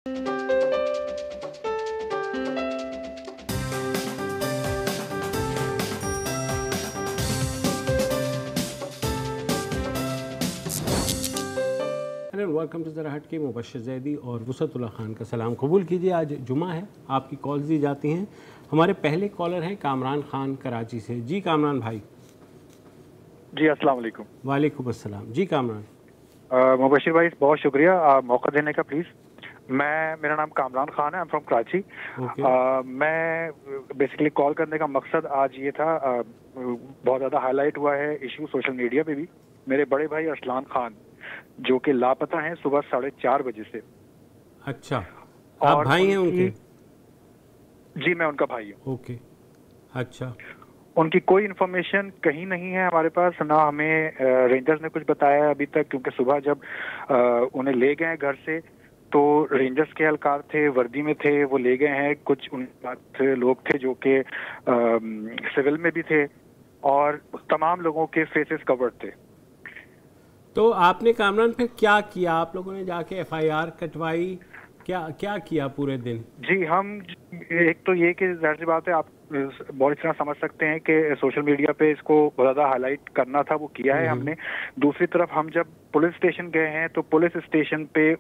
Welcome to ज़रा हट के मुबश्शिर ज़ैदी और वुसअतुल्लाह खान का सलाम कबूल कीजिए। आज जुमा है, आपकी कॉल्स दी जाती हैं। हमारे पहले कॉलर हैं कामरान खान कराची से। जी कामरान भाई। जी अस्सलाम वालेकुम। वालेकुम अस्सलाम। जी कामरान। मुबश्शिर भाई बहुत शुक्रिया मौका देने का। प्लीज़ मेरा नाम कामरान खान है, आई एम फ्रॉम कराची। मैं बेसिकली कॉल करने का मकसद आज ये था, बहुत ज़्यादा हाईलाइट हुआ है इशू सोशल मीडिया पे भी। मेरे बड़े भाई अरसलान खान जो कि लापता हैं सुबह 4:30 बजे से। अच्छा, आप भाई हैं उनके? जी मैं उनका भाई हूँ। ओके, अच्छा। उनकी कोई इन्फॉर्मेशन कहीं नहीं है हमारे पास, ना हमें रेंजर्स ने कुछ बताया अभी तक, क्योंकि सुबह जब उन्हें ले गए घर से तो रेंजर्स के एहलकार थे, वर्दी में थे, वो ले गए हैं। कुछ उनके साथ लोग थे जो कि सिविल में भी थे और तमाम लोगों के फेसेस कवर्ड थे। तो आपने कामरान फिर क्या किया? आप लोगों ने जाके FIR कटवाई? क्या किया पूरे दिन? जी हम एक तो ये कि जाहिर सी बात है, आप बहुत अच्छी तरह समझ सकते हैं कि सोशल मीडिया पे इसको बहुत ज़्यादा हाईलाइट करना था, वो किया है हमने। दूसरी तरफ हम जब पुलिस स्टेशन गए हैं तो पुलिस स्टेशन पे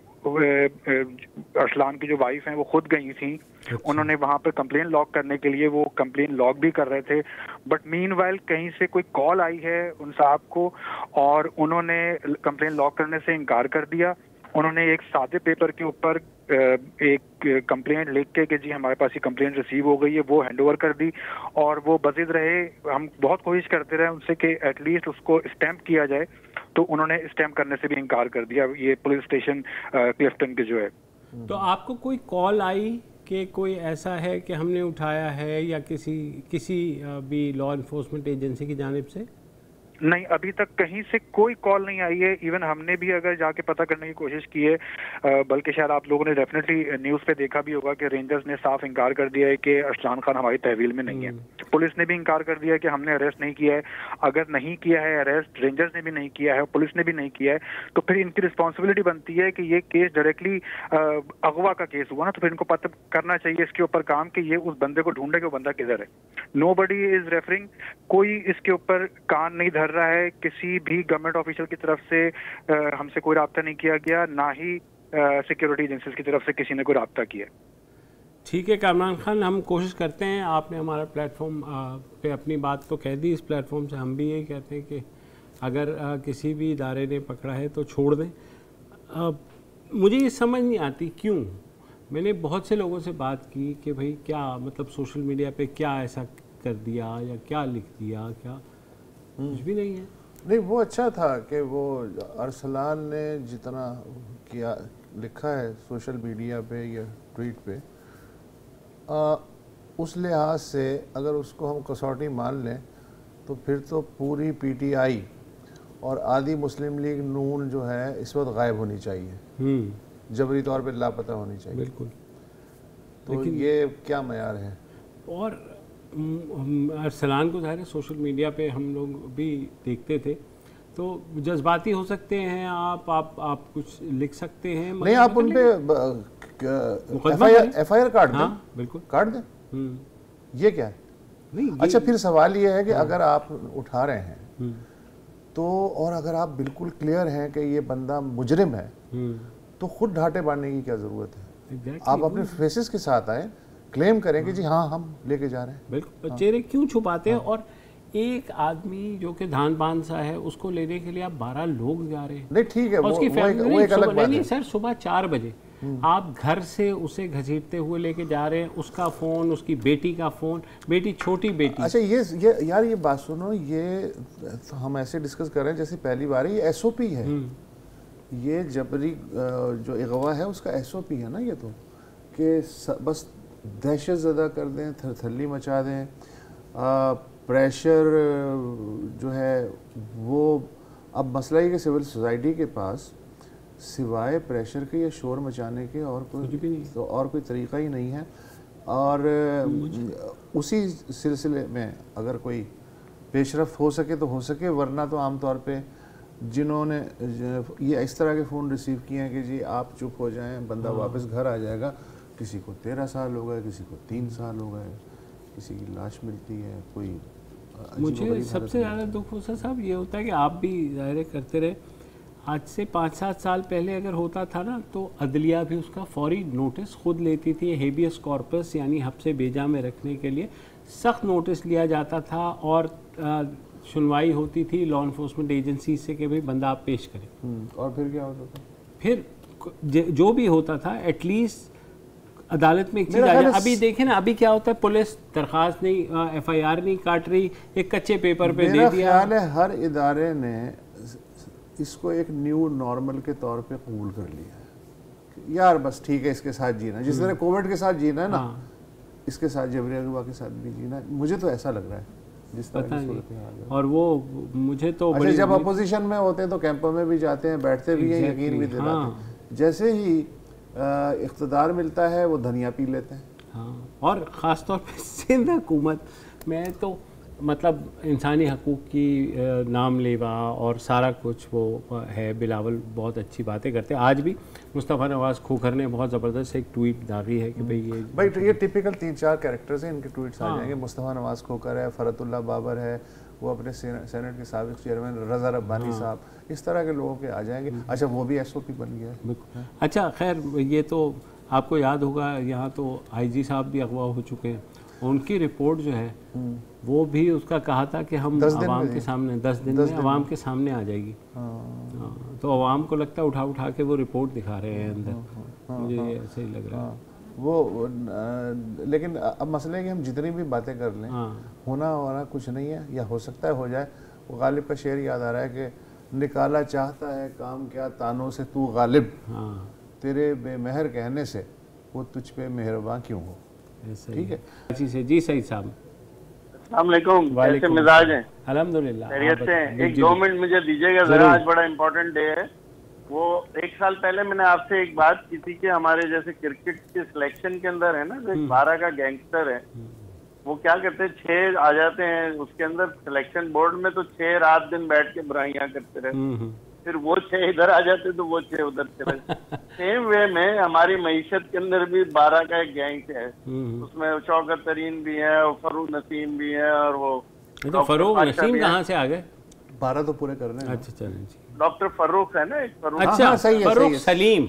अरसलान की जो वाइफ हैं वो खुद गई थी। उन्होंने वहाँ पे कंप्लेन लॉग करने के लिए वो कंप्लेन लॉग भी कर रहे थे, बट मीनवाइल कहीं से कोई कॉल आई है उन साहब को और उन्होंने कंप्लेन लॉग करने से इनकार कर दिया। उन्होंने एक सादे पेपर के ऊपर एक कंप्लेंट लिख के कि जी हमारे पास ये कंप्लेंट रिसीव हो गई है, वो हैंडओवर कर दी और वो बजिद रहे। हम बहुत कोशिश करते रहे उनसे कि एटलीस्ट उसको स्टैंप किया जाए, तो उन्होंने स्टैंप करने से भी इनकार कर दिया, ये पुलिस स्टेशन क्लिफ्टन के जो है। तो आपको कोई कॉल आई कि कोई ऐसा है कि हमने उठाया है या किसी भी लॉ इन्फोर्समेंट एजेंसी की जानिब से? नहीं, अभी तक कहीं से कोई कॉल नहीं आई है। इवन हमने भी अगर जाके पता करने की कोशिश की है, बल्कि शायद आप लोगों ने डेफिनेटली न्यूज़ पे देखा भी होगा कि रेंजर्स ने साफ इनकार कर दिया है कि अरसलान खान हमारी तहवील में नहीं है। पुलिस ने भी इनकार कर दिया है कि हमने अरेस्ट नहीं किया है। अगर नहीं किया है अरेस्ट, रेंजर्स ने भी नहीं किया है, पुलिस ने भी नहीं किया है, तो फिर इनकी रिस्पॉन्सिबिलिटी बनती है कि ये केस डायरेक्टली अगवा का केस हुआ ना, तो फिर इनको पता करना चाहिए इसके ऊपर काम कि ये उस बंदे को ढूंढे कि वो बंदा किधर है। नोबडी इज रेफरिंग, कोई इसके ऊपर कान नहीं धर रहा है। किसी भी गवर्नमेंट ऑफिशियल की तरफ से हमसे कोई राब्ता नहीं किया गया, ना ही सिक्योरिटी एजेंसीज की तरफ से किसी ने कोई राब्ता किया। ठीक है कामरान खान, हम कोशिश करते हैं। आपने हमारा प्लेटफॉर्म पे अपनी बात तो कह दी, इस प्लेटफॉर्म से हम भी यही कहते हैं कि अगर किसी भी इदारे ने पकड़ा है तो छोड़ दें। मुझे ये समझ नहीं आती क्यों। मैंने बहुत से लोगों से बात की कि भाई क्या मतलब सोशल मीडिया पे क्या ऐसा कर दिया या क्या लिख दिया, क्या कुछ भी नहीं है। नहीं, वो अच्छा था कि वो अरसलान ने जितना किया लिखा है सोशल मीडिया पे या ट्वीट पे, उस लिहाज से अगर उसको हम कसौटी मान लें तो फिर तो पूरी PTI और आधी मुस्लिम लीग नून जो है इस वक्त गायब होनी चाहिए, जबरी तौर पे लापता होनी चाहिए। बिल्कुल। तो ये क्या मयार है? और अरसलान को ज़ाहिर है सोशल मीडिया पे हम लोग भी देखते थे, तो जज्बाती हो सकते हैं आप कुछ लिख सकते हैं। नहीं, आप उन पे FIR काट दें। बिल्कुल काट दें। ये क्या है? नहीं, अच्छा, फिर सवाल ये है कि अगर आप उठा रहे हैं तो, और अगर आप बिल्कुल क्लियर हैं कि ये बंदा मुजरिम है, तो खुद ढाटे बांधने की क्या ज़रूरत है? आप अपने फेसेस के साथ आए, क्लेम करें कि जी हाँ हम लेके जा रहे हैं। बिल्कुल। चेहरे क्यों छुपाते हैं? और एक आदमी जो कि धान पान सा है उसको लेने के लिए आप 12 लोग जा रहे हैं। नहीं ठीक है, वो एक अलग बात है। सर सुबह 4 बजे आप घर से उसे घसीटते हुए लेके जा रहे हैं, उसका फ़ोन, उसकी बेटी का फ़ोन, बेटी छोटी बेटी। अच्छा, ये यार ये बात सुनो, ये तो हम ऐसे डिस्कस कर रहे हैं जैसे पहली बार है। ये SOP है, ये जबरी जो अगवा है उसका SOP है ना ये तो, कि बस दहशत ज़दा कर दें, थरथल्ली मचा दें, प्रेशर जो है वो। अब मसला ये कि सिविल सोसाइटी के पास सिवाय प्रेशर के या शोर मचाने के और कोई तरीक़ा ही नहीं है। और उसी सिलसिले में अगर कोई पेशरफ हो सके तो हो सके, वरना तो आम तौर पे जिन्होंने ये इस तरह के फ़ोन रिसीव किए हैं कि जी आप चुप हो जाएं, बंदा वापस घर आ जाएगा। किसी को 13 साल हो गए, किसी को 3 साल हो गए, किसी की लाश मिलती है, कोई मुझे सबसे ज़्यादा दुख हो साहब ये होता है कि आप भी ज़ाहिर करते रहे, आज से 5-7 साल पहले अगर होता था ना तो अदलिया भी उसका फौरी नोटिस खुद लेती थी। हेबियस कॉर्पस यानी हब्से बेजा में रखने के लिए सख्त नोटिस लिया जाता था और सुनवाई होती थी लॉ इन्फोर्समेंट एजेंसी से कि भाई बंदा आप पेश करें। और फिर क्या होता था? फिर जो भी होता था एटलीस्ट अदालत में एक चीज़ आ जाए। अभी देखें ना, अभी क्या होता है, पुलिस दरख्वास्त नहीं, एफआईआर नहीं काट रही, एक कच्चे पेपर पे दे दिया। मेरा ख्याल है हर इदारे ने इसको एक न्यू नॉर्मल के तौर पे कबूल कर लिया है। यार बस ठीक है, इसके साथ जीना, जिस तरह कोविड के साथ जीना है ना, इसके साथ जबरी अगवा के साथ भी जीना। मुझे तो ऐसा लग रहा है जिस तरह की सूरत हाल है। और वो मुझे तो अच्छा, जब अपोजिशन में होते हैं तो कैंपों में भी जाते हैं, बैठते भी हैं, यकीन भी दिलाते हैं। जैसे ही इख्तिदार मिलता है वो धनिया पी लेते हैं। हाँ, और ख़ास तौर पे सिंध हुकूमत में तो मतलब इंसानी हकूक़ की नाम लेवा और सारा कुछ वो है। बिलावल बहुत अच्छी बातें करते हैं। आज भी मुस्तफ़ा नवाज़ खोखर ने बहुत ज़बरदस्त एक ट्वीट दागी है कि भाई ये टिपिकल 3-4 कैरेक्टर्स हैं, इनके ट्वीट्स आ जाएंगे। मुस्तफ़ा नवाज़ खोखर है, फ़रतुल्लाह बाबर है, वो अपने सेनेट के साबिक़ चेयरमैन रज़ा रब्बानी साहब, इस तरह के लोगों के आ जाएंगे। अच्छा, वो भी SOP बन गया है। अच्छा, खैर ये तो आपको याद होगा, यहाँ तो IG साहब भी अगवा हो चुके हैं। उनकी रिपोर्ट जो है वो भी उसका कहा था कि हम आवाम के सामने 10 दिन में आवाम के सामने आ जाएगी। तो आवाम को लगता है उठा के वो रिपोर्ट दिखा रहे हैं अंदर। मुझे ऐसे ही लग रहा है वो। लेकिन अब मसले है कि हम जितनी भी बातें कर लें, होना कुछ नहीं है, या हो सकता है हो जाए। वो गालिब का शेर याद आ रहा है कि निकाला चाहता है काम क्या तानों से तू गालिब, तेरे बेमहर कहने से वो तुझ पे मेहरबान क्यों हो। ठीक है जी सही साहब। अस्सलाम वालेकुम, कैसे मिजाज हैं? अल्हम्दुलिल्लाह, खैरियत से हैं? एक 2 मिनट मुझे दीजिएगा जरा, आज बड़ा इम्पोर्टेंट डे है। वो 1 साल पहले मैंने आपसे एक बात की थी कि हमारे जैसे क्रिकेट के सिलेक्शन के अंदर है ना, जो 12 का गैंगस्टर है, वो क्या करते हैं, 6 आ जाते हैं उसके अंदर सिलेक्शन बोर्ड में, तो 6 रात दिन बैठ के बुराइयां करते रहे। फिर वो 6 इधर आ जाते तो वो 6 उधर चले। सेम वे में हमारी मईशत के अंदर भी 12 का एक गैंग है, उसमें शौकत तरीन भी है और फरूक नसीम भी है, और वो फरूक नसीम कहाँ से आ गए? 12 तो पूरे कर रहे हैं। अच्छा चलें जी। डॉक्टर फरूक है ना, एक फरूक। अच्छा, फरूक सलीम।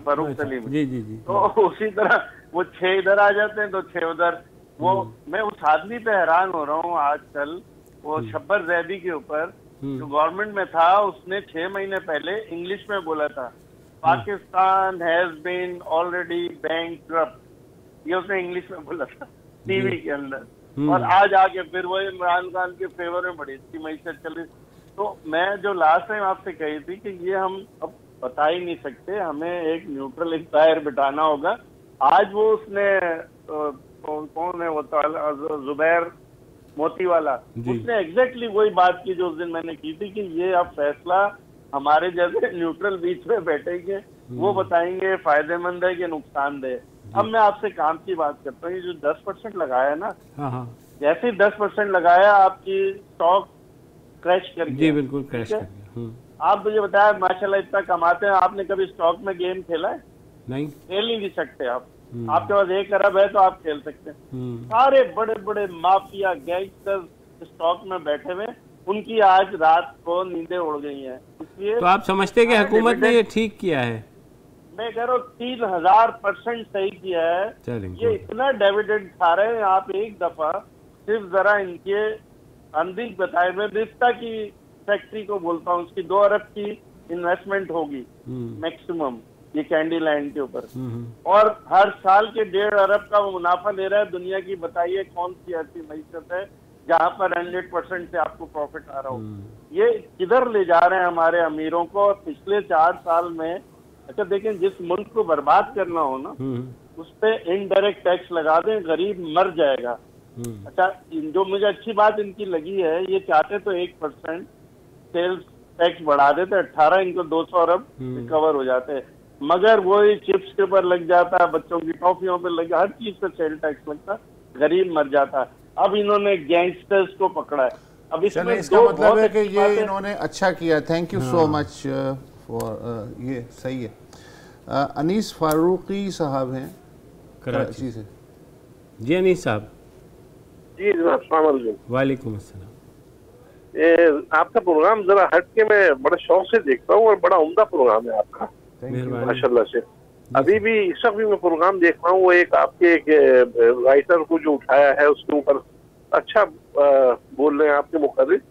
फरूक सलीम जी। तो उसी तरह वो 6 इधर आ जाते हैं तो 6 उधर। वो मैं उस आदमी पे हैरान हो रहा हूँ आजकल, वो शब्बर जैदी के ऊपर जो गवर्नमेंट में था, उसने 6 महीने पहले इंग्लिश में बोला था, Pakistan has been already bankrupt, ये उसने इंग्लिश में बोला था टीवी के अंदर। और आज आके फिर वो इमरान खान के फेवर में बड़ी अच्छी मैशत चल रही। तो मैं जो लास्ट टाइम आपसे कही थी कि ये हम अब बता ही नहीं सकते, हमें एक न्यूट्रल एम्पायर बिठाना होगा। आज वो उसने कौन है वो जुबैर मोती वाला, उसने एग्जैक्टली वही बात की जो उस दिन मैंने की थी कि ये अब फैसला हमारे जैसे न्यूट्रल बीच में बैठेंगे, वो बताएंगे फायदेमंद है कि नुकसानदेह। अब मैं आपसे काम की बात करता हूँ, ये जो 10% लगाया ना, जैसे 10% लगाया आपकी स्टॉक क्रैश कर गया। जी बिल्कुल क्रैश कर गया। आप मुझे बताया माशाल्लाह इतना कमाते हैं, आपने कभी स्टॉक में गेम खेला है? नहीं, खेल नहीं सकते आप। आपके पास 1 अरब है तो आप खेल सकते हैं। सारे बड़े बड़े माफिया गैंगस्टर स्टॉक में बैठे हुए, उनकी आज रात को नींदें उड़ गई हैं। इसलिए तो आप समझते हैं कि हुकूमत ने ये ठीक किया है? मैं कह रहा हूँ 3000% सही किया है। ये इतना डिविडेंड खा रहे हैं, आप एक दफा सिर्फ जरा इनके अंदिज बताए, मैं रिश्ता की फैक्ट्री को बोलता हूँ, उसकी 2 अरब की इन्वेस्टमेंट होगी मैक्सिमम ये कैंडी लैंड के ऊपर, और हर साल के 1.5 अरब का वो मुनाफा ले रहा है। दुनिया की बताइए कौन सी ऐसी मैशत है जहाँ पर 100% से आपको प्रॉफिट आ रहा हो। ये किधर ले जा रहे हैं हमारे अमीरों को? पिछले 4 साल में, अच्छा देखें, जिस मुल्क को बर्बाद करना हो ना, उस पर इनडायरेक्ट टैक्स लगा दें, गरीब मर जाएगा। अच्छा, जो मुझे अच्छी बात इनकी लगी है, ये चाहते तो 1% सेल्स टैक्स बढ़ा देते, 18 इनको 200 अरब रिकवर हो जाते, मगर वो चिप्स के ऊपर लग जाता है, बच्चों की टॉफियों पे लग जाता, हर चीज पर सेल टैक्स लगता, गरीब मर जाता। अब इन्होंने गैंगस्टर्स को पकड़ा है। अब चलिए, इसमें इसका दो मतलब बहुत है कि अच्छी ये बातें- इन्होंने अच्छा किया। Thank you so much for ये सही है। अनीस फारूकी साहब हैं कराची से। जी अनीस साहब। जी जनाब, अस्सलाम वालेकुम। वालेकुम अस्सलाम। आपका प्रोग्राम जरा हट के मैं बड़े शौक से देखता हूँ और बड़ा उम्दा प्रोग्राम है आपका, मेहरबानी। माशाल्लाह से। अभी भी इस वक्त भी मैं प्रोग्राम देख रहा हूँ, वो एक आपके एक राइटर को जो उठाया है उसके ऊपर अच्छा बोल रहे हैं आपके मुकर्रिर,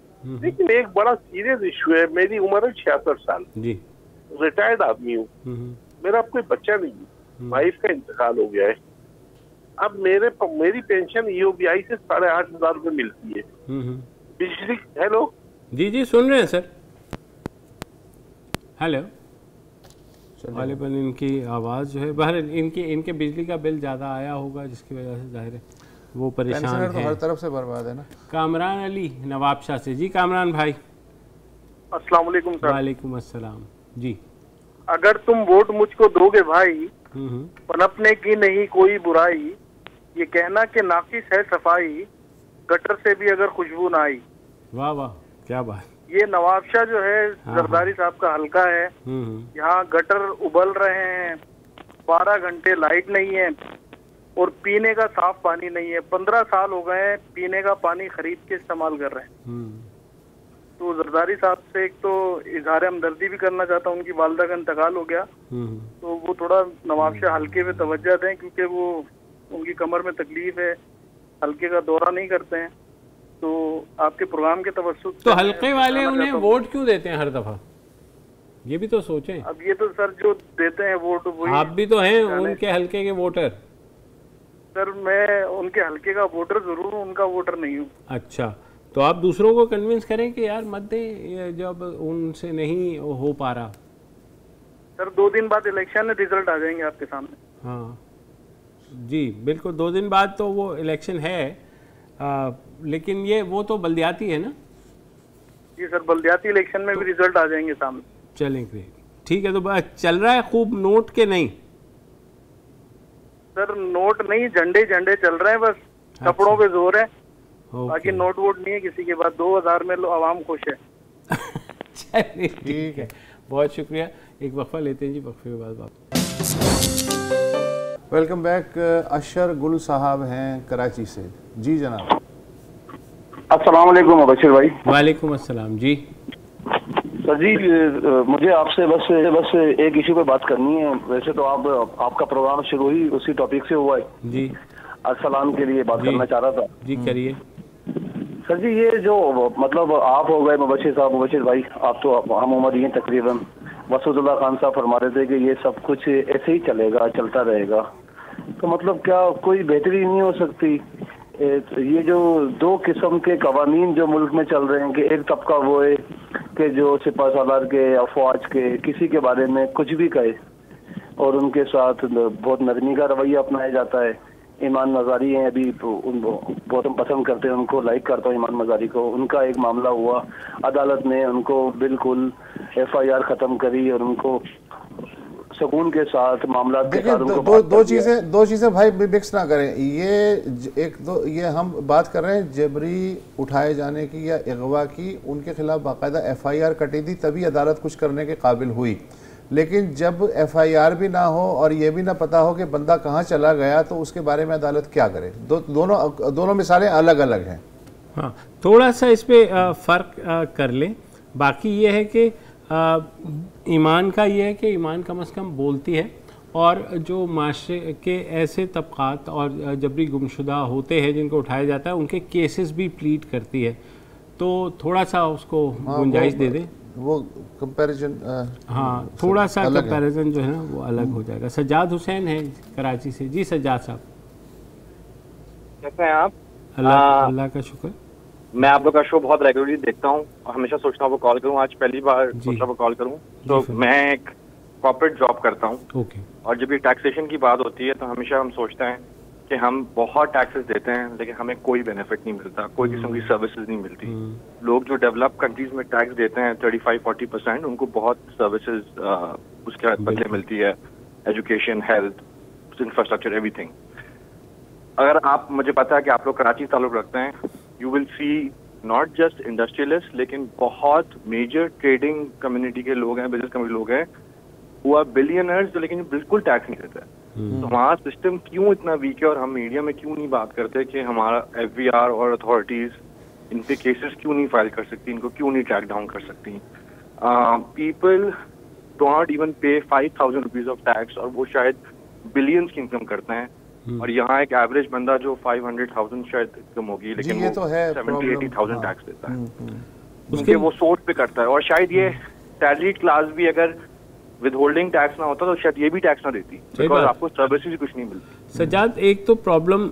लेकिन एक बड़ा सीरियस इशू है। मेरी उम्र है 66 साल, जी। रिटायर्ड आदमी हूँ, मेरा अब कोई बच्चा नहीं है, वाइफ का इंतकाल हो गया है। अब मेरी पेंशन EOBI से 8,500 रुपये मिलती है। बिजली, हेलो जी जी सुन रहे हैं सर। हेलो। गालिबन इनकी आवाज़ जो है बाहर, इनके बिजली का बिल ज़्यादा आया होगा जिसकी वजह से जाहिर है वो परेशान है। तो हर तरफ से बर्बाद है ना। कामरान अली नवाबशाह से। जी कामरान भाई। अस्सलाम वालेकुम सर। वालेकुम अस्सलाम। जी। अगर तुम वोट मुझको दोगे भाई, पनपने की नहीं कोई बुराई, ये कहना कि नाकिस है सफाई, गटर से भी अगर खुशबू ना आई। वाह वाह, क्या बात। ये नवाबशाह जो है जरदारी साहब का हल्का है। यहाँ गटर उबल रहे हैं, 12 घंटे लाइट नहीं है और पीने का साफ पानी नहीं है। 15 साल हो गए हैं पीने का पानी खरीद के इस्तेमाल कर रहे हैं। तो जरदारी साहब से एक तो इजहार हमदर्दी भी करना चाहता हूँ, उनकी वालदा का इंतकाल हो गया, तो वो थोड़ा नवाबशाह हल्के पे तवज्जो दें, क्योंकि वो उनकी कमर में तकलीफ है, हल्के का दौरा नहीं करते हैं। तो आपके प्रोग्राम के तवस्सुत तो हल्के वाले उन्हें वोट क्यों देते हैं हर दफा, ये भी तो सोचें। अब ये तो सर जो देते हैं वोट वही, आप भी तो हैं उनके हल्के के वोटर। सर मैं उनके हल्के का वोटर जरूर हूँ, उनका वोटर नहीं हूँ। अच्छा, तो आप दूसरों को कन्विंस करें कि यार मत दें जब उनसे नहीं हो पा रहा। सर 2 दिन बाद इलेक्शन है, रिजल्ट आ जाएंगे आपके सामने। हाँ जी बिल्कुल, 2 दिन बाद तो वो इलेक्शन है, लेकिन ये वो तो बल्दियाती है ना। जी सर, बल्दियाती इलेक्शन में भी रिजल्ट आ जाएंगे सामने। चलेंगे, ठीक है। तो चल रहा है खूब नोट के नहीं? सर नोट नहीं, झंडे झंडे चल रहे हैं बस। अच्छा। कपड़ों पे जोर है, बाकी नोट वोट नहीं है किसी के पास। 2000 में आवाम खुश है। चलिए ठीक है, बहुत शुक्रिया। एक वक्फा लेते हैं जी, वक्फे के बाद वापस। Welcome back. अशर गुल साहब हैं कराची से। जी जनाब। अस्सलाम वालेकुम मुबशिर भाई। वालेकुम अस्सलाम जी। सर जी मुझे आपसे बस एक इशू पे बात करनी है। वैसे तो आपका प्रोग्राम शुरू ही उसी टॉपिक से हुआ है जी। अरसलान के लिए बात करना चाह रहा था जी। करिए सर जी। ये जो मतलब आप हो गए मुबशिर साहब, मुबशिर भाई, आप तो हम उम्र ही हैं तकरीबन। वसूदुल्लाह खान साहब फरमा रहे थे कि ये सब कुछ ऐसे ही चलेगा, चलता रहेगा, तो मतलब क्या कोई बेहतरी नहीं हो सकती? ये जो 2 किस्म के कवानीन जो मुल्क में चल रहे हैं कि एक तबका वो है कि जो सिपा सालार के, अफवाज के, किसी के बारे में कुछ भी कहे और उनके साथ बहुत नरमी का रवैया अपनाया जाता है। ईमान मजारी हैं, अभी बहुत हम पसंद करते हैं उनको, लाइक करता हूँ ईमान मजारी को। उनका एक मामला हुआ, अदालत ने उनको बिल्कुल FIR ख़त्म करी और उनको सुकून के साथ मामला के साथ उनको दो चीज़ें भाई मिक्स ना करें। ये हम बात कर रहे हैं जबरी उठाए जाने की या अगवा की, उनके खिलाफ बाकायदा FIR कटी थी तभी अदालत कुछ करने के काबिल हुई। लेकिन जब FIR भी ना हो और ये भी ना पता हो कि बंदा कहाँ चला गया, तो उसके बारे में अदालत क्या करे? दोनों मिसालें अलग अलग हैं। हाँ, थोड़ा सा इस पर फ़र्क कर लें। बाकी ये है कि ईमान का ये है कि ईमान कम से कम बोलती है, और जो माशरे के ऐसे तबक़ात और जबरी गुमशुदा होते हैं जिनको उठाया जाता है, उनके केसेस भी प्लीड करती है। तो थोड़ा सा उसको गुंजाइश दे दें। वो कंपैरिजन, हाँ थोड़ा सा कंपैरिजन जो है ना वो अलग हो जाएगा। सज्जाद हुसैन है कराची से। जी सज्जाद साहब, कैसे हैं आप? अल्लाह का शुक्र। मैं आप लोग का शो बहुत रेगुलरली देखता हूँ, हमेशा सोचता हूँ वो कॉल करूँ, आज पहली बार सोचा वो कॉल करूँ। तो मैं एक कॉर्पोरेट जॉब करता हूँ, और जब ये टैक्सेशन की बात होती है तो हमेशा हम सोचते हैं कि हम बहुत टैक्सेस देते हैं लेकिन हमें कोई बेनिफिट नहीं मिलता, कोई किस्म की सर्विसेज नहीं मिलती। लोग जो डेवलप कंट्रीज में टैक्स देते हैं 35-40%, उनको बहुत सर्विसेज उसके बदले मिलती है, एजुकेशन, हेल्थ, इंफ्रास्ट्रक्चर, एवरीथिंग। अगर आप, मुझे पता है कि आप लोग कराची ताल्लुक रखते हैं, you will see not just industrialist लेकिन बहुत मेजर ट्रेडिंग कम्युनिटी के लोग हैं, बिजनेस कम्युनिटी लोग हैं, वो आर बिलियनर्स जो लेकिन बिल्कुल टैक्स नहीं देते। तो हमारा सिस्टम क्यों इतना वीक है और हम मीडिया में क्यों नहीं बात करते कि हमारा FBR और अथॉरिटीज इन पे केसेस क्यों नहीं फाइल कर सकती, इनको क्यों नहीं ट्रैक डाउन कर सकती। पीपल डू नॉट इवन पे 5,000 रुपीज ऑफ टैक्स और वो शायद बिलियंस की इनकम करते हैं। और यहाँ एक एवरेज बंदा जो 500,000 शायद इनकम होगी लेकिन वो तो 70-80,000 टैक्स देता है, क्योंकि वो सोर्स पे करता है। और शायद ये सैलरीड क्लास भी अगर विद होल्डिंग टैक्स ना होता तो शायद ये भी टैक्स ना देती, बिकॉज आपको सर्विसेज कुछ नहीं मिलती। सज्जाद, एक तो प्रॉब्लम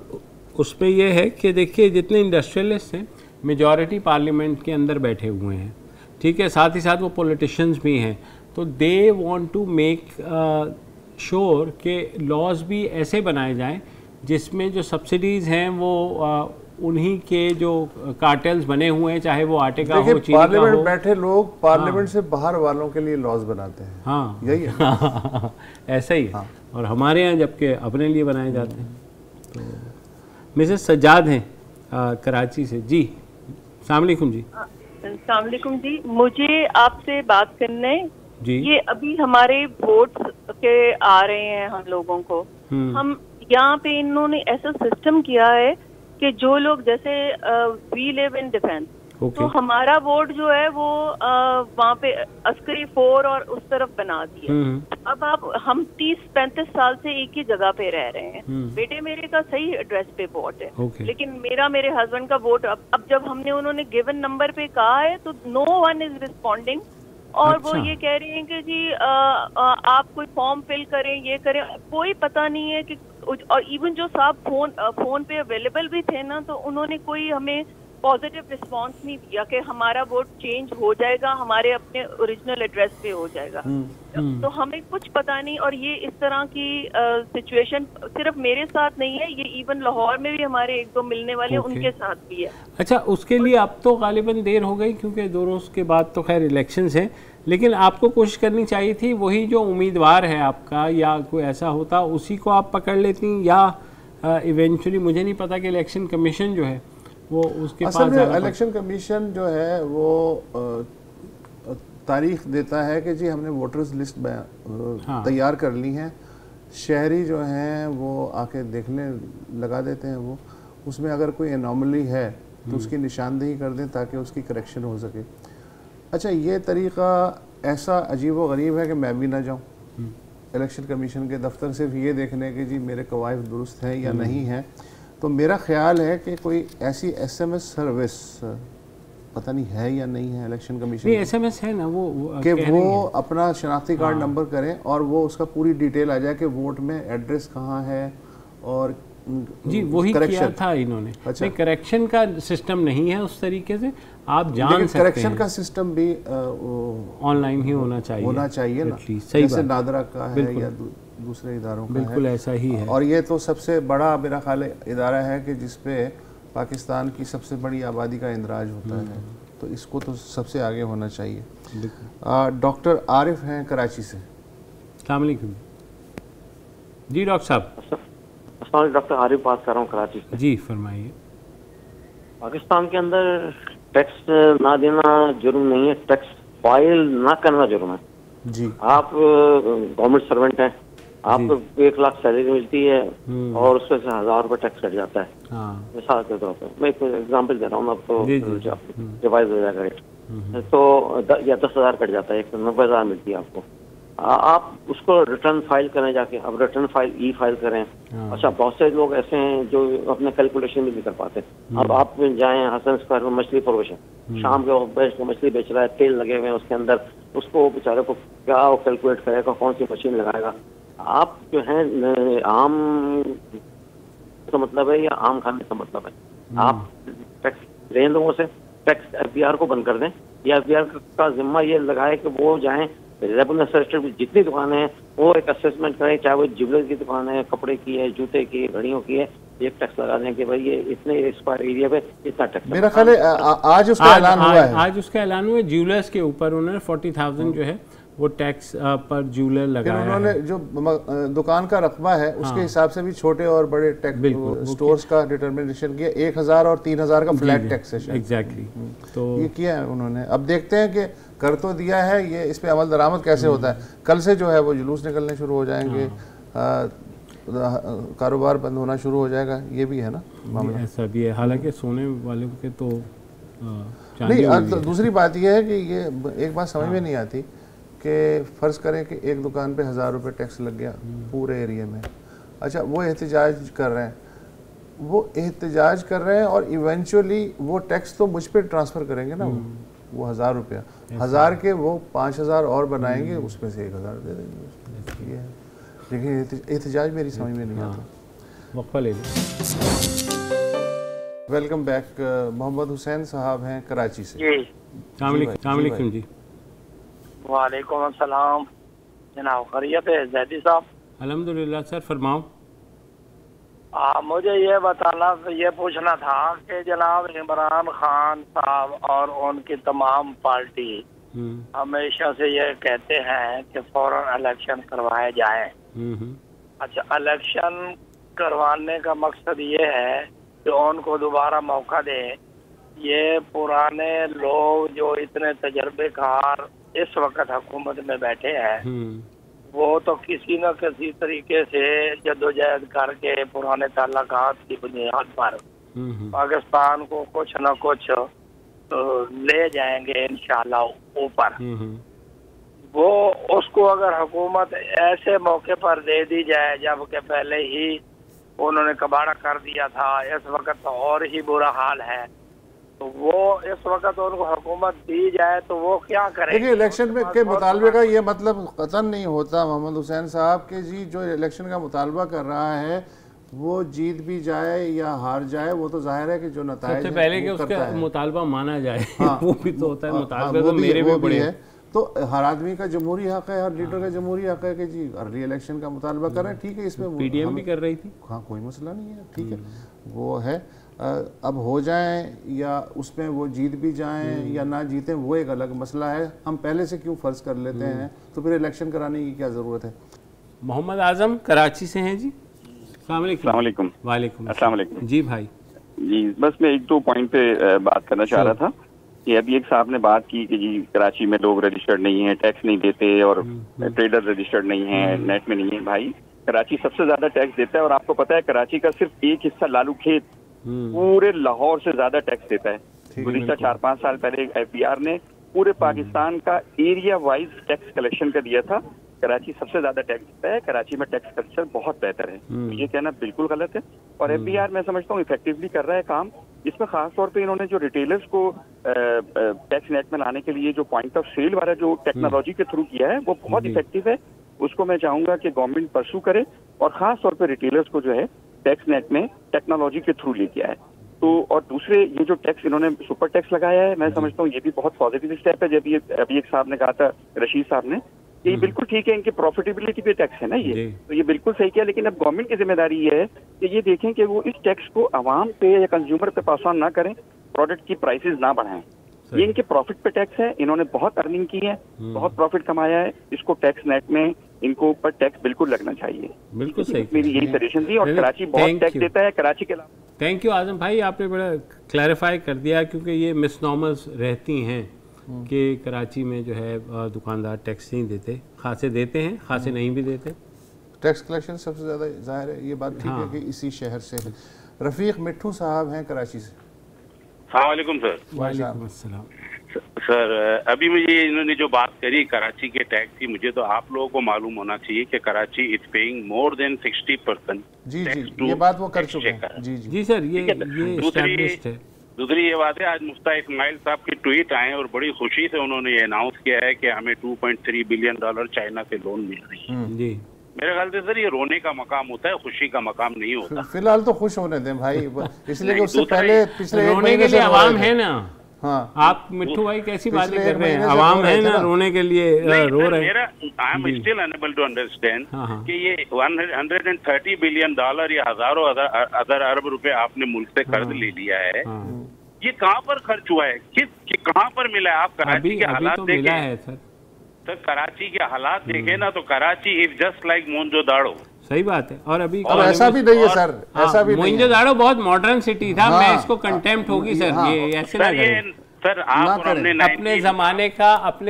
उसमें ये है कि देखिए जितने इंडस्ट्रियलिस्ट हैं मेजॉरिटी पार्लियामेंट के अंदर बैठे हुए हैं, ठीक है, साथ ही साथ वो पॉलिटिशियंस भी हैं, तो they want to make sure कि लॉज भी ऐसे बनाए जाएं जिसमें जो सब्सिडीज़ हैं वो उन्हीं के जो कार्टेल्स बने हुए हैं, चाहे वो आटे का हो, चीनी का पार्लियामेंट हो। बैठे लोग पार्लियामेंट से बाहर वालों के लिए लॉज बनाते हैं। हाँ, यही है। ऐसा ही है। और हमारे यहाँ जबकि अपने लिए बनाए जाते हैं। तो मिसेस सज्जाद हैं कराची से। जी, अस्सलाम वालेकुम जी। अस्सलाम वालेकुम जी, मुझे आपसे बात करने जी। ये अभी हमारे वोट्स के आ रहे हैं हम लोगों को, हम यहाँ पे इन्होंने ऐसा सिस्टम किया है कि जो लोग जैसे वी लिव इन डिफेंस, तो हमारा वोट जो है वो वहाँ पे अस्करी 4 और उस तरफ बना दिया। अब आप हम 30-35 साल से एक ही जगह पे रह रहे हैं। बेटे मेरे का सही एड्रेस पे वोट है, लेकिन मेरे हस्बैंड का वोट अब जब हमने उन्होंने गिवन नंबर पे कहा है तो नो वन इज रिस्पॉन्डिंग। और वो ये कह रही हैं कि जी आप कोई फॉर्म फिल करें, ये करें, कोई पता नहीं है कि। और इवन जो साहब फोन पे अवेलेबल भी थे ना, तो उन्होंने कोई हमें पॉजिटिव रिस्पांस नहीं दिया कि हमारा वोट चेंज हो जाएगा, हमारे अपने ओरिजिनल एड्रेस पे हो जाएगा। तो हमें कुछ पता नहीं। और ये इस तरह की सिचुएशन सिर्फ मेरे साथ नहीं है, ये इवन लाहौर में भी हमारे 1-2 मिलने वाले उनके साथ भी है। अच्छा, उसके लिए अब तो गालिबन देर हो गई क्योंकि 2 रोज़ के बाद तो खैर इलेक्शंस हैं, लेकिन आपको कोशिश करनी चाहिए थी वही जो उम्मीदवार है आपका या कोई ऐसा होता उसी को आप पकड़ लेती, या इवेंचुअली मुझे नहीं पता कि इलेक्शन कमीशन जो है वो उसके पास इलेक्शन कमीशन जो है वो तारीख देता है कि जी हमने वोटर्स लिस्ट तैयार कर ली है, शहरी जो हैं वो आके देखने लगा देते हैं, वो उसमें अगर कोई एनॉमली है तो उसकी निशानदेही कर दें ताकि उसकी करेक्शन हो सके। अच्छा, ये तरीक़ा ऐसा अजीब व गरीब है कि मैं भी ना जाऊँ इलेक्शन कमीशन के दफ्तर सिर्फ ये देखने कि जी मेरे कवायद दुरुस्त हैं या नहीं हैं। तो मेरा ख्याल है कि कोई ऐसी SMS सर्विस पता नहीं है या नहीं है इलेक्शन कमीशन नहीं, SMS है ना वो कि वो अपना शनाख्ती कार्ड नंबर करें और वो उसका पूरी डिटेल आ जाए कि वोट में एड्रेस कहाँ है और जी वही किया था इन्होंने। अच्छा, करेक्शन का सिस्टम नहीं है उस तरीके से, आप जान सकते हैं। करेक्शन का सिस्टम भी ऑनलाइन ही होना चाहिए ना, जैसे नादरा का है या दूसरे इदारों का बिल्कुल ऐसा ही है। और ये तो सबसे बड़ा मेरा ख्याल इदारा है कि जिसपे पाकिस्तान की सबसे बड़ी आबादी का इंदराज होता है, तो इसको तो सबसे आगे होना चाहिए। डॉक्टर आरिफ हैं कराची से। अस्सलाम वालेकुम जी। डॉक्टर साहब। डॉक्टर आरिफ बात कर रहा हूँ कराची से। जी फरमाइए। पाकिस्तान के अंदर टैक्स ना देना जुर्म नहीं है, टैक्स फाइल ना करना जुर्म है जी। आप गवर्नमेंट सर्वेंट हैं, आपको 1 लाख सैलरी मिलती है और उसमें से 1000 रुपये टैक्स कट जाता है। मिसाल के तौर पर मैं एक एग्जाम्पल दे रहा हूँ आपको, रिवाइज हो जाएगा रेट, तो या 10,000 कट जाता है, 90,000 मिलती है आपको। आप उसको रिटर्न फाइल करें जाके, अब रिटर्न फाइल फाइल करें। अच्छा, बहुत से लोग ऐसे हैं जो अपने कैलकुलेशन भी नहीं कर पाते। अब आप जाएं हसन स्क्वायर में मछली प्रोविजन, शाम के वक्त मछली बेच रहा है, तेल लगे हुए हैं उसके अंदर, उसको बेचारे को क्या कैलकुलेट करेगा, कौन सी मशीन लगाएगा। आप जो है आम का मतलब है या आम खाने का मतलब है, आप टैक्स लें लोगों से, टैक्स FBR को बंद कर दें, या FBR का जिम्मा ये लगाए कि वो जाएं जितनी दुकानें हैं वो एक असेसमेंट करें, चाहे वो ज्वेलरी की दुकान है, कपड़े की है, जूते की, घड़ियों की है, एक टैक्स लगा दें कि भाई ये इतने एक्सपायर एरिया पे इतना टैक्स। मेरा ख्याल है आज उसका ऐलान हुआ है। आज उसका ऐलान हुआ है ज्वेलर्स के ऊपर, उन्होंने 40,000 जो है वो टैक्स पर जूलर लगाया उन्होंने है। जो दुकान का रकबा है उसके हिसाब से भी छोटे और बड़े टैक्स स्टोर्स का डिटर्मिनेशन किया, 1000 और 3000 का फ्लैट टैक्सेशन। एग्जैक्टली, तो ये किया है उन्होंने। अब देखते हैं कि कर तो दिया है, ये इस पे अमल दरामद कैसे होता है। कल से जो है वो जुलूस निकलने शुरू हो जाएंगे, कारोबार बंद होना शुरू हो जाएगा, ये भी है ना मामला। ऐसा भी है, हालांकि सोने वाले के तो नहीं। दूसरी बात यह है कि ये एक बात समझ में नहीं आती कि फ़र्ज़ करें कि एक दुकान पे 1000 रुपये टैक्स लग गया पूरे एरिया में। अच्छा, वो एहतजाज कर रहे हैं और इवेंचुअली वो टैक्स तो मुझ पे ट्रांसफ़र करेंगे ना, वो 1000 रुपया, 1000 के वो 5000 और बनाएंगे, उसमें से 1000 दे देंगे। ये है, लेकिन एहतजाज मेरी समझ में नहीं आता। वक्फा ले लो। Welcome back. मोहम्मद हुसैन साहब हैं कराची से। जी, अस्सलाम जी। वालेकुम अस्सलाम जनाब, खैरियत है जैदी साहब? अल्हम्दुलिल्लाह सर, फरमाओ। मुझे ये पूछना था कि जनाब इमरान खान साहब और उनकी तमाम पार्टी हमेशा से ये कहते हैं कि फौरन इलेक्शन करवाए जाए। अच्छा, इलेक्शन करवाने का मकसद ये है कि उनको दोबारा मौका दे। ये पुराने लोग जो इतने तजर्बेकार इस वक्त हुकूमत में बैठे हैं, वो तो किसी न किसी तरीके से जद्दोजहद करके पुराने ताल्लुकात की बुनियाद पर पाकिस्तान को कुछ न कुछ ले जाएंगे इंशाल्लाह ऊपर। वो उसको अगर हुकूमत ऐसे मौके पर दे दी जाए जबकि पहले ही उन्होंने कबाड़ा कर दिया था, इस वक्त तो और ही बुरा हाल है, तो वो इस वक्त उनको हुकूमत दी जाए तो वो क्या करें? देखिए, इलेक्शन में के मुतालबे का ये मतलब कतन नहीं होता मोहम्मद हुसैन साहब के जी, जो इलेक्शन का मुतालबा कर रहा है वो जीत भी जाए या हार जाए, वो तो जाहिर है कि जो नताइज सबसे पहले कि उसका मुतालबा माना जाए। हाँ, वो भी तो होता है, मुतालबा तो मेरे भी बड़े है। तो हर आदमी का जमहूरी हक है, हर लीडर का जमहूरी हक है कि जी अर्ली इलेक्शन का मुतालबा करें, ठीक है। इसमें पीडीएम भी कर रही थी, हाँ, कोई मसला नहीं है, ठीक है, वो है। अब हो जाएं या उसमें वो जीत भी जाएं या ना जीतें, वो एक अलग मसला है। हम पहले से क्यों फ़र्ज़ कर लेते हैं, तो फिर इलेक्शन कराने की क्या ज़रूरत है। मोहम्मद आज़म कराची से हैं जी। अस्सलाम वालेकुम। वालेकुम अस्सलाम जी भाई जी, बस मैं एक दो पॉइंट पे बात करना चाह रहा था कि अभी एक साहब ने बात की कि जी कराची में लोग रजिस्टर्ड नहीं है, टैक्स नहीं देते और ट्रेडर रजिस्टर्ड नहीं है, नेट में नहीं है। भाई, कराची सबसे ज्यादा टैक्स देता है और आपको पता है कराची का सिर्फ एक हिस्सा लालू खेत पूरे लाहौर से ज्यादा टैक्स देता है। गुज़िश्ता 4-5 साल पहले FBR ने पूरे पाकिस्तान का एरिया वाइज टैक्स कलेक्शन का दिया था। कराची सबसे ज्यादा टैक्स देता है, कराची में टैक्स कल्चर बहुत बेहतर है। ये कहना बिल्कुल गलत है और FBR मैं समझता हूँ इफेक्टिवली कर रहा है काम। इसमें खास तौर पे इन्होंने जो रिटेलर्स को टैक्स नेट में लाने के लिए जो पॉइंट ऑफ सेल वाला जो टेक्नोलॉजी के थ्रू किया है वो बहुत इफेक्टिव है। उसको मैं चाहूंगा कि गवर्नमेंट परसू करे और खास तौर पे रिटेलर्स को जो है टैक्स नेट में टेक्नोलॉजी के थ्रू लेके आए। तो और दूसरे ये जो टैक्स इन्होंने सुपर टैक्स लगाया है, मैं समझता हूँ ये भी बहुत पॉजिटिव स्टेप है। जब ये अभी एक साहब ने कहा था, रशीद साहब ने, ये बिल्कुल ठीक है, इनकी प्रॉफिटेबिलिटी पे टैक्स है ना ये, तो ये बिल्कुल सही किया। लेकिन अब गवर्नमेंट की जिम्मेदारी ये है कि ये देखें कि वो इस टैक्स को आवाम पे या कंज्यूमर पे पास ऑन ना करें, प्रोडक्ट की प्राइसेस ना बढ़ाएं। ये इनके प्रॉफिट पे टैक्स है, इन्होंने बहुत अर्निंग की है, बहुत प्रॉफिट कमाया है, इसको टैक्स नेट में इनको ऊपर टैक्स बिल्कुल लगना चाहिए। बिल्कुल सही, मेरी यही सजेशन थी। और कराची बहुत टैक्स देता है, कराची के अलावा। थैंक यू आजम भाई, आपने बड़ा क्लैरिफाई कर दिया, क्योंकि ये मिसनॉमर्स रहती हैं कि कराची में जो है दुकानदार टैक्स नहीं देते, खासे देते हैं, खासे नहीं भी देते। टैक्स कलेक्शन सबसे ज़्यादा ज़ाहिर है, ये बात ठीक है कि इसी शहर से है। रफ़ीक मिट्ठू साहब हैं कराची से। अस्सलाम सर। वालेकुम अस्सलाम सर, अभी मुझे इन्होंने जो बात करी कराची के टैक्स की, मुझे तो आप लोगों को मालूम होना चाहिए कि Karachi is paying more than 60%। जी जी, ये बात वो कर चुके हैं। जी जी जी सर, ये एस्टैब्लिश्ड है। दूसरी ये बात है, आज मुफ्ता इस्माइल साहब की ट्वीट आए और बड़ी खुशी से उन्होंने ये अनाउंस किया है कि हमें $2.3 बिलियन चाइना से लोन मिल रही है। जी, मेरे ख्याल से सर ये रोने का मकाम होता है, खुशी का मकाम नहीं होता। फिलहाल तो खुश होने दें भाई, इसलिए कि उससे पहले पिछले रोने के लिए आवाम है ना। हाँ, आप मिट्टू भाई कैसी बातें कर रहे हैं, आवाम है ना, रोने के लिए रो रहे हैं। I am still unable to understand कि ये $130 बिलियन या हजारों अरब रुपए आपने मुल्क से कर्ज ले लिया है, ये कहाँ पर खर्च हुआ है, कहाँ पर मिला है? आप कराची के हालात तो मिला है सर, तो कराची के हालात देखे ना, तो Karachi is just like Mohenjodaro. सही बात है। और अभी ऐसा भी नहीं है सर, ऐसा भी मोहनजोदाड़ो बहुत मॉडर्न सिटी था। मैं इसको कंटेम्प्ट होगी सर, ये ऐसे ना करें सर। आप अपने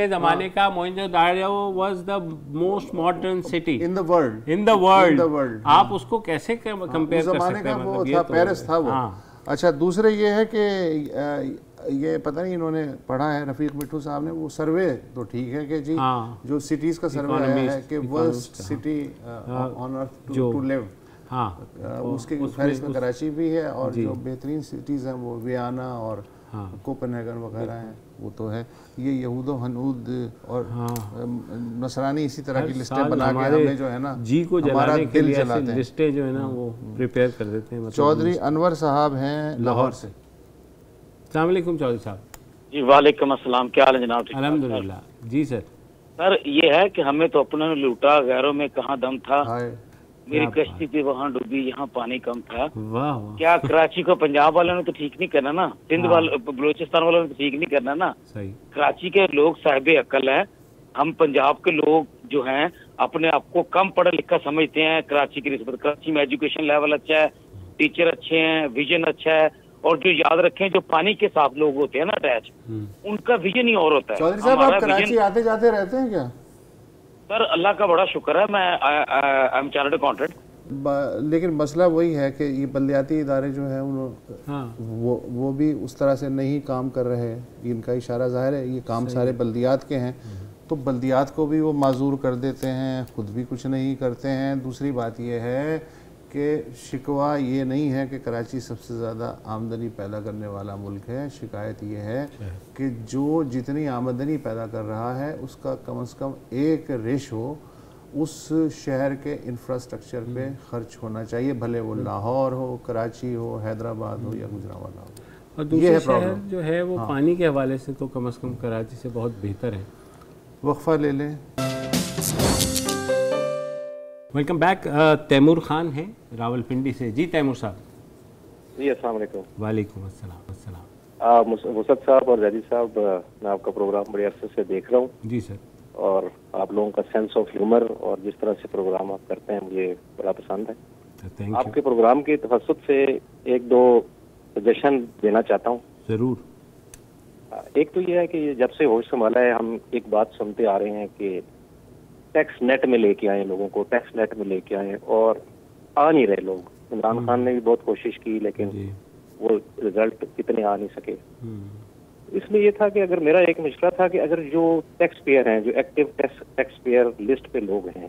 जमाने का Mohenjodaro was the most modern city in the world. आप उसको कैसे कंपेयर कर सकते हैं? वो था, पेरिस था वो। अच्छा, दूसरे ये है कि ये पता नहीं इन्होंने पढ़ा है, रफीक मिट्टू साहब ने, वो सर्वे तो ठीक है कि जी जो सिटीज का सर्वे है कि worst city on earth to live, उसके फहरिस्त में कराची भी है, और जो बेहतरीन सिटीज हैं वो वियना और कोपेनहेगन वगैरह हैं, वो तो है। ये यहूदो हनूद और नसरानी इसी तरह की लिस्टें बना के हमें जो है ना जी को जलाने के लिए ऐसी लिस्टें जो है ना वो प्रिपेयर कर देते हैं। चौधरी अनवर साहब हैं लाहौर से। अस्सलाम वालेकुम चौधरी साहब। जी वालेकुम अस्सलाम, क्या हाल है जनाब? अल्हम्दुलिल्लाह जी सर। सर ये है कि हमें तो अपनों ने लूटा, गैरों में कहाँ दम था। मेरी कश्ती थी वहाँ डूबी, यहाँ पानी कम था। वाह। क्या कराची को पंजाब वालों ने तो ठीक नहीं करना ना, सिंध वाले बलूचिस्तान वालों ने तो ठीक नहीं करना ना। सही। कराची के लोग साहिब अक्ल है, हम पंजाब के लोग जो हैं अपने आप को कम पढ़ा लिखा समझते हैं कराची की निस्बत। कराची में एजुकेशन लेवल अच्छा है, टीचर अच्छे हैं, विजन अच्छा है, और जो याद रखें जो पानी के साथ लोग होते हैं ना अटैच, उनका विजन ही और होता है। चौधरी साहब, आप कराची आते जाते रहते हैं क्या? सर अल्लाह का बड़ा शुक्र है, मैं आई एम चार्टर्ड अकाउंटेंट। लेकिन मसला वही है कि ये बल्दियाती इदारे जो है वो भी उस तरह से नहीं काम कर रहे हैं। इनका इशारा जाहिर है, ये काम सारे बल्दियात के हैं, तो बल्दियात को भी वो माजूर कर देते हैं, खुद भी कुछ नहीं करते हैं। दूसरी बात ये है कि शिकवा ये नहीं है कि कराची सबसे ज़्यादा आमदनी पैदा करने वाला मुल्क है। शिकायत ये है कि जो जितनी आमदनी पैदा कर रहा है उसका कम से कम एक रेशो उस शहर के इंफ्रास्ट्रक्चर पे खर्च होना चाहिए, भले वो लाहौर हो, कराची हो, हैदराबाद हो या गुजरांवाला हो। और दूसरे शहर जो है वो पानी के हवाले से तो कम से कम कराची से बहुत बेहतर है। वक्फा ले लें। Welcome back. तैमूर खान है रावलपिंडी से। जी तैमूर साहब। जी अस्सलाम वालेकुम। वालेकुम अस्सलाम। मुसद साहब और जैदी साहब, मैं आपका प्रोग्राम बड़े अरसे से देख रहा हूँ। जी सर। और आप लोगों का सेंस ऑफ ह्यूमर और जिस तरह से प्रोग्राम आप करते हैं मुझे बड़ा पसंद है। आपके प्रोग्राम के तवज्जुह से एक दो सजेशन देना चाहता हूँ। जरूर। एक तो ये है कि जब से होश संभाला है हम एक बात सुनते आ रहे हैं कि टैक्स नेट में लेके आए लोगों को, टैक्स नेट में लेके आए, और आ नहीं रहे लोग। इमरान खान ने भी बहुत कोशिश की लेकिन वो रिजल्ट कितने आ नहीं सके। इसलिए ये था कि अगर मेरा एक मशवरा था कि अगर जो टैक्स पेयर हैं, जो एक्टिव टैक्स पेयर लिस्ट पे लोग हैं,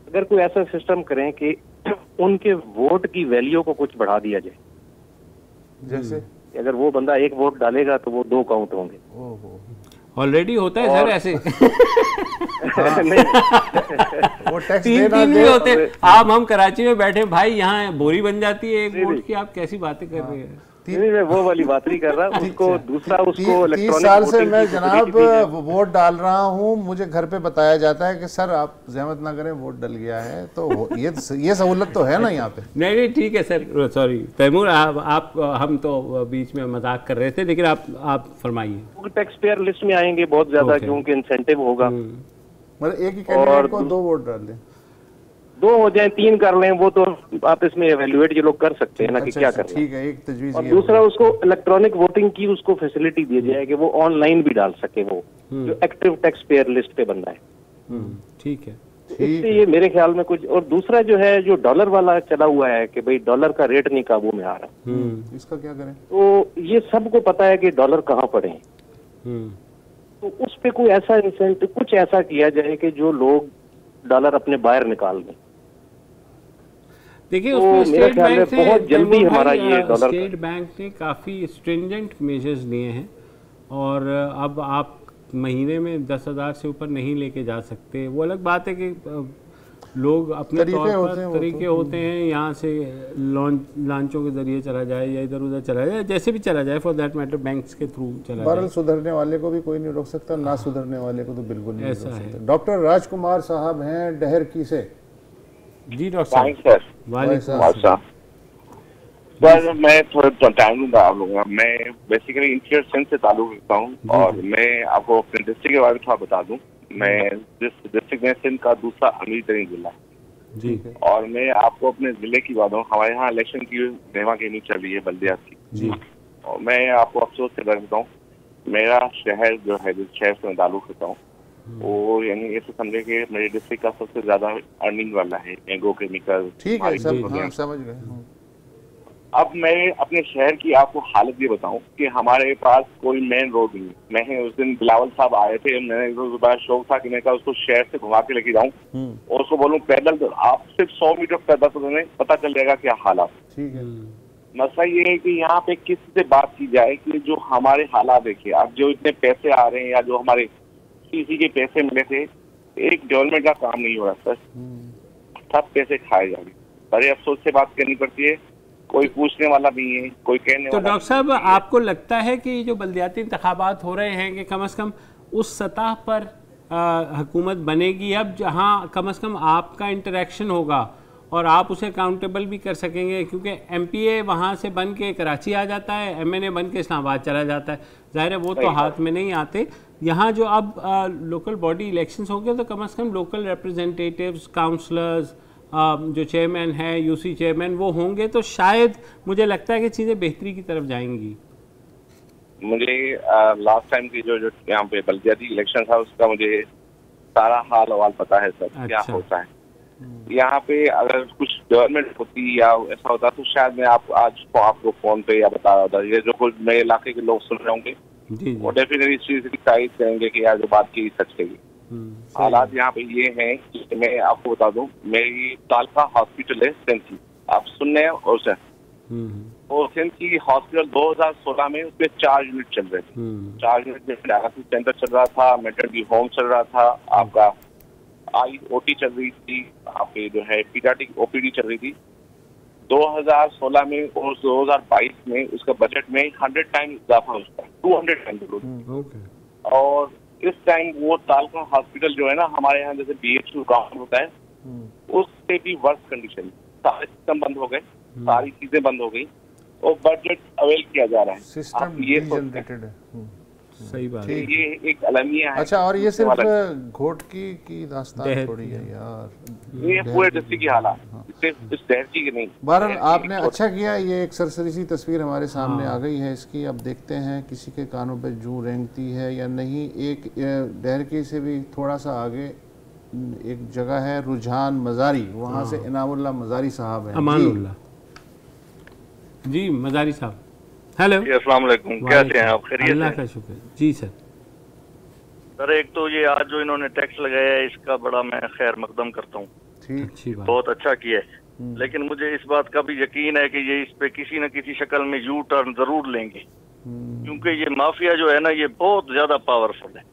अगर कोई ऐसा सिस्टम करें कि उनके वोट की वैल्यू को कुछ बढ़ा दिया जाए। जैसे अगर वो बंदा एक वोट डालेगा तो वो 2 काउंट होंगे। ऑलरेडी होता है सर ऐसे। वो टैक्स तीन भी होते। आप हम कराची में बैठे भाई, यहाँ बोरी बन जाती है एक वोट की। आप कैसी बातें कर रहे हैं? मैं वो वाली बात नहीं कर रहा। उसको दूसरा उसको 30 साल से मैं जनाब वोट डाल रहा हूँ, मुझे घर पे बताया जाता है कि सर आप जहमत ना करें वोट डल गया है। तो ये सहूलत तो है ना यहाँ पे। नहीं ठीक है सर, सॉरी तैमूर, आप हम तो बीच में मजाक कर रहे थे, लेकिन आप फरमाइए। टैक्स पेयर लिस्ट में आएंगे बहुत ज्यादा, क्योंकि इंसेंटिव होगा। मतलब एक ही कैंडिडेट को 2 वोट डाल दें, 2 हो जाए, 3 कर लें, वो तो आप इसमें एवेल्युएट ये लोग कर सकते हैं ना कि क्या करें। ठीक है, एक तजवीज़। और दूसरा उसको इलेक्ट्रॉनिक वोटिंग की उसको फैसिलिटी दी जाए कि वो ऑनलाइन भी डाल सके, वो जो एक्टिव टैक्स पेयर लिस्ट पे बंदा है। ठीक है। इससे ये मेरे ख्याल में कुछ। और दूसरा जो है, जो डॉलर वाला चला हुआ है कि भाई डॉलर का रेट नहीं काबू में आ रहा, इसका क्या करें? तो ये सबको पता है कि डॉलर कहाँ पड़े हैं, तो उस पे कोई ऐसा इंसेंटिव, कुछ ऐसा किया जाए कि जो लोग डॉलर अपने बाहर निकाल दें। देखिए उसमें स्टेट बैंक ने बहुत जल्दी हमारा ये डॉलर, स्टेट बैंक ने काफ़ी स्ट्रिंजेंट मेजर्स लिए हैं, और अब आप महीने में 10,000 से ऊपर नहीं लेके जा सकते। वो अलग बात है कि लोग अपने तौर पर तरीके होते हैं, यहाँ से लांचों के जरिए चला जाए या इधर उधर चला जाए, जैसे भी चला जाए, फॉर दैट मैटर बैंक्स के थ्रू चला जाए। सुधरने वाले को भी कोई नहीं रोक सकता, ना सुधरने वाले को तो बिल्कुल नहीं रोक सकता। डॉक्टर राजकुमार साहब हैं डहर की से। जी डॉक्टर साहब। सर मैं थोड़ा टाइम लूँगा आप लोगों का। मैं बेसिकली इंटीरियर सेंस से ताल्लुक रखता हूँ, और मैं आपको अपने डिस्ट्रिक्ट के बारे में थोड़ा बता दूँ। मैं डिस्ट्रिक्ट में सिंध का दूसरा अमीर तरीन जिला जी, और मैं आपको अपने जिले की बात हूँ, हमारे यहाँ इलेक्शन की रहमा गेमी चल रही है बल्दियात की जी, और मैं आपको अफसोस से बताता हूँ, मेरा शहर जो है जिस शहर से मैं ताल्लुक रखता हूँ वो यानी ऐसे समझे कि मेरे डिस्ट्रिक्ट का सबसे ज्यादा अर्निंग वाला है एग्रो केमिकल। ठीक है, समझ गए। अब मैं अपने शहर की आपको हालत ये बताऊं कि हमारे पास कोई मेन रोड नहीं। मैं उस दिन बिलावल साहब आए थे, मैंने बड़ा शौक था कि मैं कहा उसको शहर से घुमा के लेके जाऊं और उसको बोलूं पैदल, तो आप सिर्फ 100 मीटर पैदल तो पता चल जाएगा क्या हालात। ठीक है, मसला ये है कि यहाँ पे किसी से बात की जाए कि जो हमारे हालात देखिए, अब जो इतने पैसे आ रहे हैं या जो हमारे सीसी के पैसे मिले थे, एक गवर्नमेंट का काम नहीं हो रहा सर, सब पैसे खाए जा रहे। बड़े अफसोस से बात करनी पड़ती है, कोई पूछने वाला नहीं है, कोई कहने तो वाला। डॉक्टर साहब, आपको लगता है कि जो बल्दियाती इंतखाबात हो रहे हैं कि कम से कम उस सतह पर हुकूमत बनेगी अब जहां कम से कम आपका इंटरेक्शन होगा और आप उसे अकाउंटेबल भी कर सकेंगे, क्योंकि एमपीए वहां से बन के कराची आ जाता है, एमएनए बन के इस्लामाबाद चला जाता है, जाहिर है वो तो हाथ में नहीं आते। यहाँ जो अब लोकल बॉडी इलेक्शंस होंगे तो कम से कम लोकल रिप्रेजेंटेटिव्स, काउंसलर्स, जो चेयरमैन है, यूसी चेयरमैन, वो होंगे तो शायद मुझे लगता है कि चीज़ें बेहतरी की तरफ जाएंगी। मुझे लास्ट टाइम की जो यहाँ पे बल्दियाती इलेक्शन था उसका मुझे सारा हाल हवाल पता है सर। अच्छा। क्या होता है यहाँ पे, अगर कुछ गवर्नमेंट होती या ऐसा होता तो शायद मैं आपको फोन पे या बता रहा होता। ये जो कुछ मेरे इलाके के लोग सुन रहे होंगे वो डेफिनेटली इस चीज की तारीफ करेंगे कि यार जो बात की सच कही। हालात यहाँ पे ये हैं कि मैं आपको बता दूं, मेरी तालका हॉस्पिटल है सिंध की, आप सुन रहे हैं, और सर और सिंध की हॉस्पिटल 2016 में उसमें 4 यूनिट चल रहे थे। 4 यूनिट में डायलिसिस सेंटर चल रहा था, मेटर्निटी होम चल रहा था, आपका IOT चल रही थी, आपके जो है पीडियाट्रिक OPD चल रही थी। 2016 में और 2022 में उसका बजट में 100 टाइम इजाफा उसका 200 टाइम। और इस टाइम वो तालका हॉस्पिटल जो है ना, हमारे यहाँ जैसे BHU गाँव होता है उससे भी वर्स्ट कंडीशन, सारे सिस्टम बंद हो गए, सारी चीजें बंद हो गई और बजट अवेल किया जा रहा है। सिस्टम ये जनरेटेड है। सही बात है, ये एक अलमिया है। अच्छा, और ये सिर्फ घोट की दास्तान थोड़ी है यार, ये पूरे डिस्ट्रिक्ट की हालात, सिर्फ इस दहची की नहीं। बहरहाल आपने अच्छा किया, ये एक सरसरी सी तस्वीर हमारे सामने आ गई है इसकी। अब देखते हैं किसी के कानों पे जूं रेंगती है या नहीं। एक डहरकी से भी थोड़ा सा आगे एक जगह है रुझान मजारी, वहाँ से इनामुल्लाह मजारी साहब हैं। अमानुल्लाह जी, मजारी साहब, हेलो, अस्सलाम वालेकुम, कैसे हैं आप? खैरियत? अल्लाह का शुक्र जी सर। सर एक तो ये आज जो इन्होंने टैक्स लगाया है इसका बड़ा मैं खैर मकदम करता हूँ, अच्छी बात, बहुत अच्छा किया है। लेकिन मुझे इस बात का भी यकीन है कि ये इस पे किसी न किसी शक्ल में यू टर्न जरूर लेंगे, क्योंकि ये माफिया जो है ना ये बहुत ज्यादा पावरफुल है।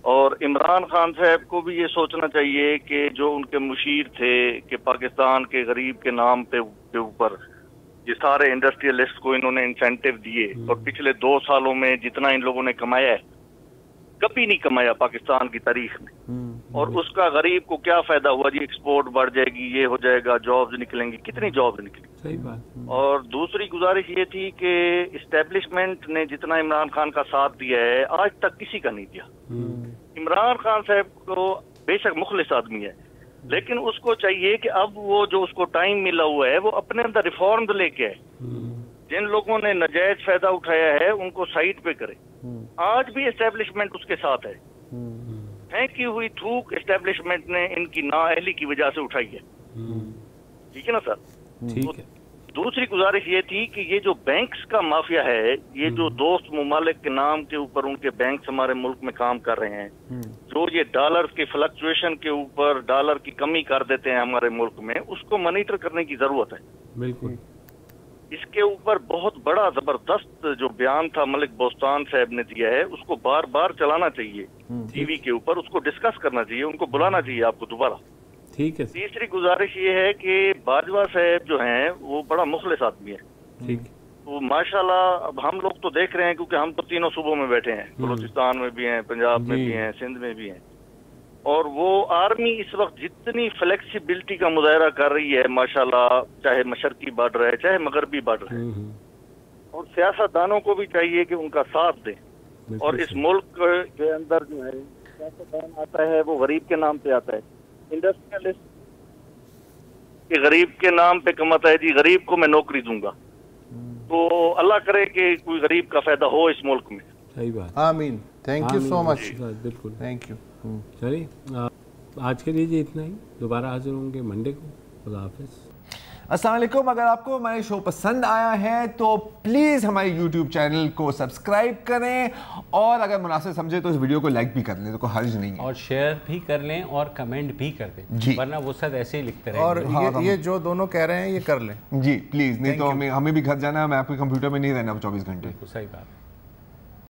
और इमरान खान साहब को भी ये सोचना चाहिए कि जो उनके मुशीर थे कि पाकिस्तान के गरीब के नाम पे ऊपर ये सारे इंडस्ट्रियलिस्ट को इन्होंने इंसेंटिव दिए और पिछले 2 सालों में जितना इन लोगों ने कमाया है कभी नहीं कमाया पाकिस्तान की तारीख में। और उसका गरीब को क्या फायदा हुआ जी? एक्सपोर्ट बढ़ जाएगी, ये हो जाएगा, जॉब्स निकलेंगी, कितनी जॉब्स निकली? सही बात। और दूसरी गुजारिश ये थी कि इस्टेब्लिशमेंट ने जितना इमरान खान का साथ दिया है आज तक किसी का नहीं दिया। इमरान खान साहब को बेशक मुखलिस आदमी है, लेकिन उसको चाहिए कि अब वो जो उसको टाइम मिला हुआ है वो अपने अंदर रिफॉर्म्स लेके आए। जिन लोगों ने नाजायज फायदा उठाया है उनको साइड पे करे। आज भी एस्टेब्लिशमेंट उसके साथ है, फेंकी हुई थूक एस्टेब्लिशमेंट ने इनकी नाअहली की वजह से उठाई है। ठीक है ना सर? ठीक है। दूसरी गुजारिश ये थी कि ये जो बैंक्स का माफिया है, ये जो दोस्त मुमालिक के नाम के ऊपर उनके बैंक्स हमारे मुल्क में काम कर रहे हैं, जो ये डॉलर के फ्लक्चुएशन के ऊपर डॉलर की कमी कर देते हैं हमारे मुल्क में, उसको मॉनिटर करने की जरूरत है। बिल्कुल। इसके ऊपर बहुत बड़ा जबरदस्त जो बयान था मलिक बोस्तान साहब ने दिया है, उसको बार बार चलाना चाहिए टीवी के ऊपर, उसको डिस्कस करना चाहिए, उनको बुलाना चाहिए आपको दोबारा। ठीक है। तीसरी गुजारिश ये है कि बाजवा साहब जो हैं वो बड़ा मुखलिस आदमी है। ठीक। तो माशाल्लाह अब हम लोग तो देख रहे हैं, क्योंकि हम तो तीनों सूबों में बैठे हैं, बलूचिस्तान में भी हैं, पंजाब में भी हैं, सिंध में भी हैं, और वो आर्मी इस वक्त जितनी फ्लेक्सिबिलिटी का मुजाहरा कर रही है माशाल्लाह, चाहे मशरकी बॉर्डर है चाहे मगरबी बॉर्डर है, और सियासतदानों को भी चाहिए कि उनका साथ दें। और इस मुल्क के अंदर जो है पैसे बैन आता है वो गरीब के नाम पे आता है। इंडस्ट्रियलिस्ट कि गरीब के नाम पे कमाता है जी, गरीब को मैं नौकरी दूंगा। तो अल्लाह करे कि कोई गरीब का फायदा हो इस मुल्क में। सही बात। आमीन। Thank you so much. बिल्कुल, थैंक यू। चलिए आज के लिए इतना ही, दोबारा हाजिर होंगे मंडे को। खुदा हाफिज़। अस्सलाम वालेकुम। अगर आपको हमारे शो पसंद आया है तो प्लीज़ हमारे YouTube चैनल को सब्सक्राइब करें, और अगर मुनासिब समझे तो इस वीडियो को लाइक भी कर लें, तो कोई हर्ज नहीं है, और शेयर भी कर लें और कमेंट भी कर दें जी, वरना वो सब ऐसे ही लिखते रहेंगे। और ये जो दोनों कह रहे हैं ये कर लें जी प्लीज़, नहीं तो हमें भी घर जाना है, मैं आपके कंप्यूटर में नहीं रहना 24 घंटे। सही बात।